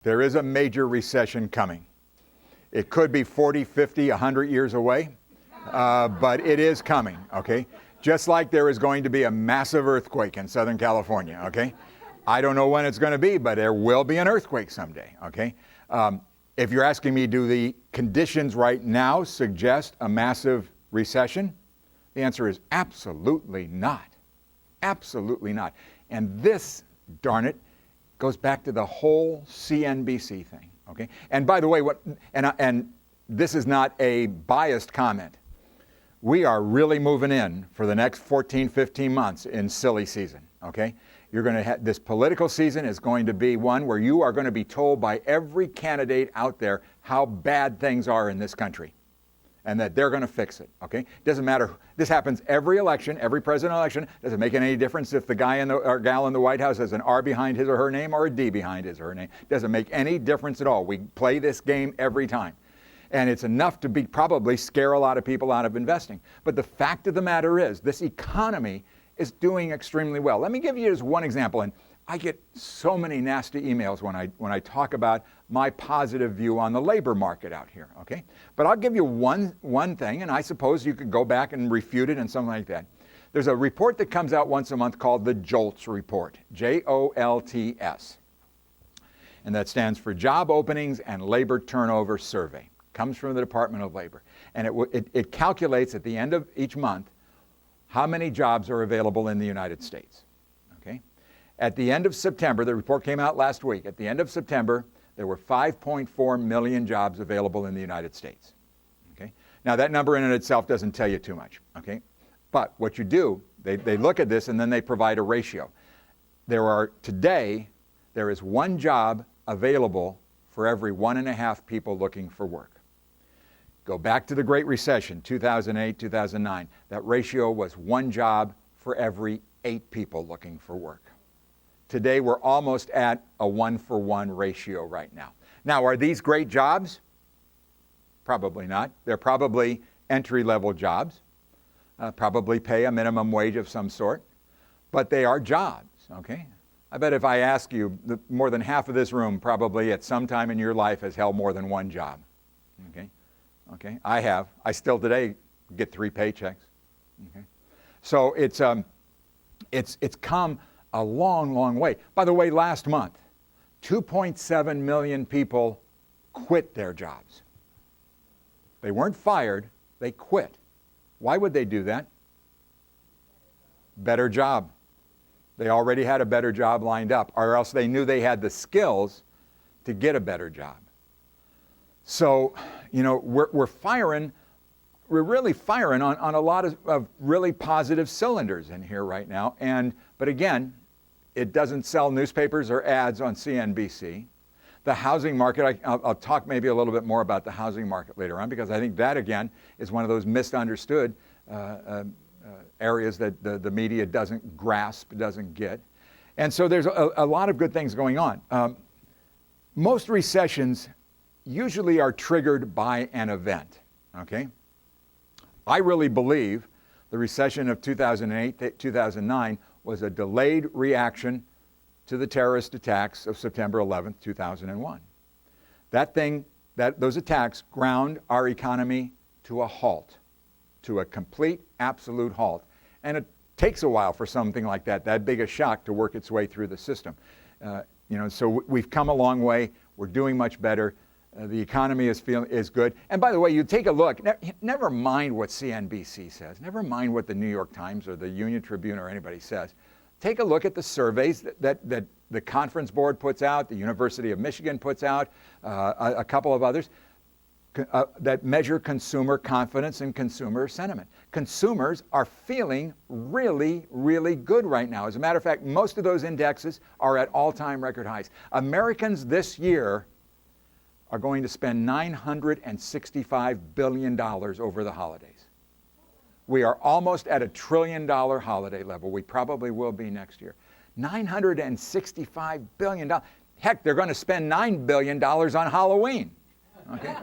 There is a major recession coming. It could be 40, 50, 100 years away, but it is coming, okay? Just like there is going to be a massive earthquake in Southern California, okay? I don't know when it's going to be, but there will be an earthquake someday, okay? If you're asking me, do the conditions right now suggest a massive recession? The answer is absolutely not. Absolutely not. And this, darn it, goes back to the whole CNBC thing, okay? And by the way, and this is not a biased comment. We are really moving in for the next 14, 15 months in silly season, okay? You're going to have, this political season is going to be one where you are going to be told by every candidate out there how bad things are in this country and that they're going to fix it, okay? Doesn't matter. This happens every election, every presidential election. Doesn't make any difference if the guy or gal in the White House has an R behind his or her name or a D behind his or her name. Doesn't make any difference at all. We play this game every time. And it's enough to probably scare a lot of people out of investing. But the fact of the matter is, this economy is doing extremely well. Let me give you just one example. And I get so many nasty emails when I talk about my positive view on the labor market out here, okay? But I'll give you one thing, and I suppose you could go back and refute it and something like that. There's a report that comes out once a month called the JOLTS report, JOLTS. And that stands for Job Openings and Labor Turnover Survey. Comes from the Department of Labor. And it calculates at the end of each month how many jobs are available in the United States. Okay? At the end of September, the report came out last week, at the end of September, there were 5.4 million jobs available in the United States. Okay? Now that number in and itself doesn't tell you too much. Okay? But what you do, they look at this and then they provide a ratio. Today, there is one job available for every 1.5 people looking for work. Go back to the Great Recession, 2008, 2009. That ratio was one job for every 8 people looking for work. Today, we're almost at a 1-for-1 ratio right now. Now, are these great jobs? Probably not. They're probably entry-level jobs, probably pay a minimum wage of some sort, but they are jobs, okay? I bet if I ask you, more than half of this room probably at some time in your life has held more than one job, okay? Okay, I have. I still today get 3 paychecks. Okay, so it's come a long, long way. By the way, last month, 2.7 million people quit their jobs. They weren't fired; they quit. Why would they do that? Better job. They already had a better job lined up, or else they knew they had the skills to get a better job. So, you know, we're really firing on a lot of really positive cylinders in here right now. But again, it doesn't sell newspapers or ads on CNBC. The housing market, I'll talk maybe a little bit more about the housing market later on, because I think that, again, is one of those misunderstood areas that the media doesn't grasp, doesn't get. And so there's a lot of good things going on. Most recessions usually are triggered by an event, okay? I really believe the recession of 2008, 2009 was a delayed reaction to the terrorist attacks of September 11th, 2001. Those attacks ground our economy to a halt, to a complete, absolute halt. And it takes a while for something like that big a shock to work its way through the system. So we've come a long way. We're doing much better. The economy is good. And by the way, you take a look, never mind what CNBC says, never mind what the New York Times or the Union Tribune or anybody says. Take a look at the surveys that the Conference Board puts out, the University of Michigan puts out, a couple of others, that measure consumer confidence and consumer sentiment. Consumers are feeling really, really good right now. As a matter of fact, most of those indexes are at all-time record highs. Americans this year are going to spend $965 billion over the holidays. We are almost at $1 trillion holiday level. We probably will be next year. $965 billion. Heck, they're going to spend $9 billion on Halloween. Okay?